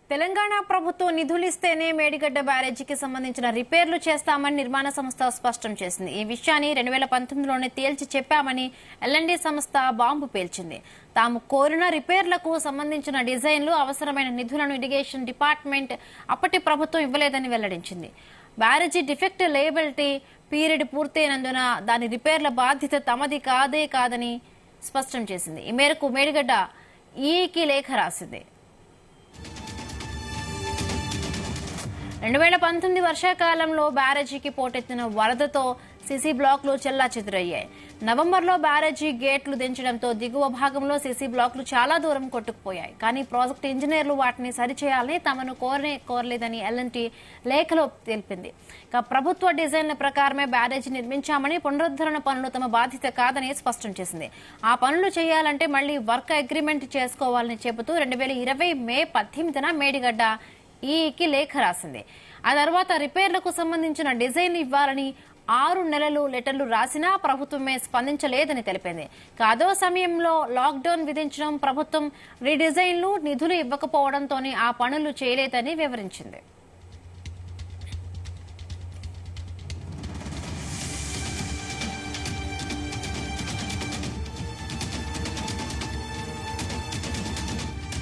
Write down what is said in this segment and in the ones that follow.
తెలంగాణ ప్రభుత్వం నిధులిస్తేనే మేడిగడ్డ బ్యారేజీకి సంబంధించిన రిపేర్లు చేస్తామని నిర్మాణ సంస్థ స్పష్టం చేసింది. ఈ విషయాన్ని 2019లోనే తేల్చి చెప్పామని ఎల్ఎండి సంస్థ బాంబు పేల్చింది. తాము కోరిన రిపేర్లకు సంబంధించిన డిజైన్లు, అవసరమైన నిధులను ఇరిగేషన్ డిపార్ట్మెంట్ అప్పటి ప్రభుత్వం ఇవ్వలేదని వెల్లడించింది. బ్యారేజీ డిఫెక్ట్ లేబిలిటీ పీరియడ్ పూర్తయినందున దాని రిపేర్ల బాధ్యత తమది కాదని స్పష్టం చేసింది. ఈ మేరకు మేడిగడ్డ ఈకి లేఖ రాసింది. 2019 వర్షాకాలంలో బ్యారేజీకి పోటెత్తిన వరదతో సీసీ బ్లాక్లు చెల్లాచెదురయ్యాయి. నవంబర్లో బ్యారేజీ గేట్లు దించడంతో దిగువ భాగంలో సీసీ బ్లాక్లు చాలా దూరం కొట్టుకుపోయాయి. కానీ ప్రాజెక్టు ఇంజనీర్లు వాటిని సరిచేయాలని తమను కోరలేదని ఎల్ఎన్టీ లేఖలో తెలిపింది. ప్రభుత్వ డిజైన్ల ప్రకారమే బ్యారేజీ నిర్మించామని, పునరుద్ధరణ పనులు తమ బాధ్యత కాదని స్పష్టం చేసింది. ఆ పనులు చేయాలంటే మళ్లీ వర్క్ అగ్రిమెంట్ చేసుకోవాలని చెబుతూ 2020 మే 18న మేడిగడ్డ ఈకి లేఖ రాసింది. ఆ తర్వాత రిపేర్లకు సంబంధించిన డిజైన్లు ఇవ్వాలని 6 నెలలు లెటర్లు రాసినా ప్రభుత్వమే స్పందించలేదని తెలిపింది. అదే సమయంలో లాక్డౌన్ విధించడం, ప్రభుత్వం రీడిజైన్లు, నిధులు ఇవ్వకపోవడంతోనే ఆ పనులు చేయలేదని వివరించింది.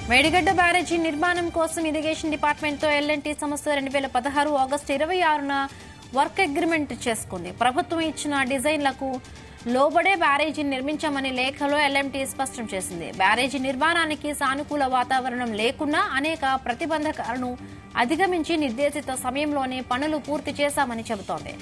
మేడిగడ్డ బ్యారేజీ నిర్మాణం కోసం ఇరిగేషన్ డిపార్ట్మెంట్ తో ఎల్ఎన్టీ సంస్థ 2016 ఆగస్టు 26న వర్క్ అగ్రిమెంట్ చేసుకుంది. ప్రభుత్వం ఇచ్చిన డిజైన్లకు లోబడే బ్యారేజీని నిర్మించామని లేఖలో ఎల్ఎన్టీ స్పష్టం చేసింది. బ్యారేజీ నిర్మాణానికి సానుకూల వాతావరణం లేకున్నా అనేక ప్రతిబంధకాలను అధిగమించి నిర్దేశిత సమయంలోనే పనులు పూర్తి చేశామని చెబుతోంది.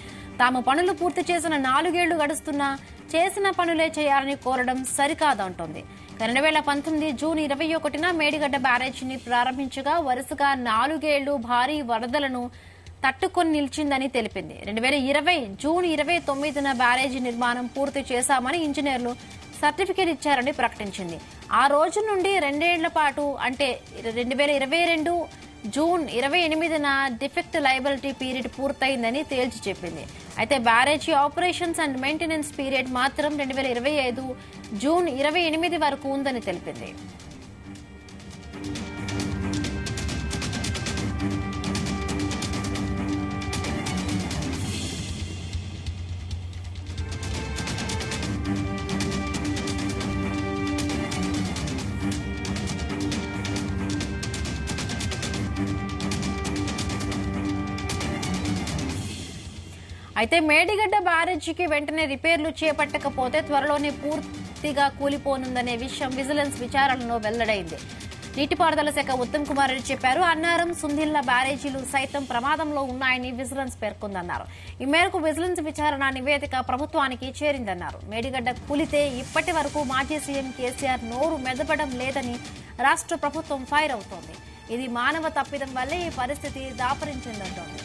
తాము పనులు పూర్తి చేసిన 4 ఏళ్లు గడుస్తున్నా చేసిన పనులే చేయాలని కోరడం సరికాదంటోంది. 2019 జూన్ 21న మేడిగడ్డ బ్యారేజీని ప్రారంభించగా వరుసగా 4 ఏళ్లు భారీ వరదలను తట్టుకొని నిలిచిందని తెలిపింది. 2020 జూన్ 29న బ్యారేజీ నిర్మాణం పూర్తి చేశామని ఇంజనీర్లు సర్టిఫికేట్ ఇచ్చారని ప్రకటించింది. ఆ రోజు నుండి 2 ఏళ్ల పాటు అంటే 2022 జూన్ 28న డిఫెక్ట్ లయబిలిటీ పీరియడ్ పూర్తయిందని తేల్చి చెప్పింది. అయితే బ్యారేజీ ఆపరేషన్స్ అండ్ మెయింటెనెన్స్ పీరియడ్ మాత్రం 2025 జూన్ 28 వరకు ఉందని తెలిపింది. అయితే మేడిగడ్డ బ్యారేజీకి వెంటనే రిపేర్లు చేపట్టకపోతే త్వరలోనే పూర్తిగా కూలిపోనుందనే విషయం విజిలెన్స్ విచారణలో వెల్లడైంది. నీటిపారుదల శాఖ ఉత్తమ్ కుమార్ రెడ్డి చెప్పారు. అన్నారం, సుందిళ్ల బ్యారేజీలు సైతం ప్రమాదంలో ఉన్నాయని విజిలెన్స్ పేర్కొందన్నారు. ఈ మేరకు విజిలెన్స్ విచారణ నివేదిక ప్రభుత్వానికి చేరిందన్నారు. మేడిగడ్డ కూలితే ఇప్పటి వరకు మాజీ సీఎం కేసీఆర్ నోరు మెదపడం లేదని రాష్ట్ర ప్రభుత్వం ఫైర్ అవుతోంది. ఇది మానవ తప్పిదం వల్లే ఈ పరిస్థితి దాపరించిందంటోంది.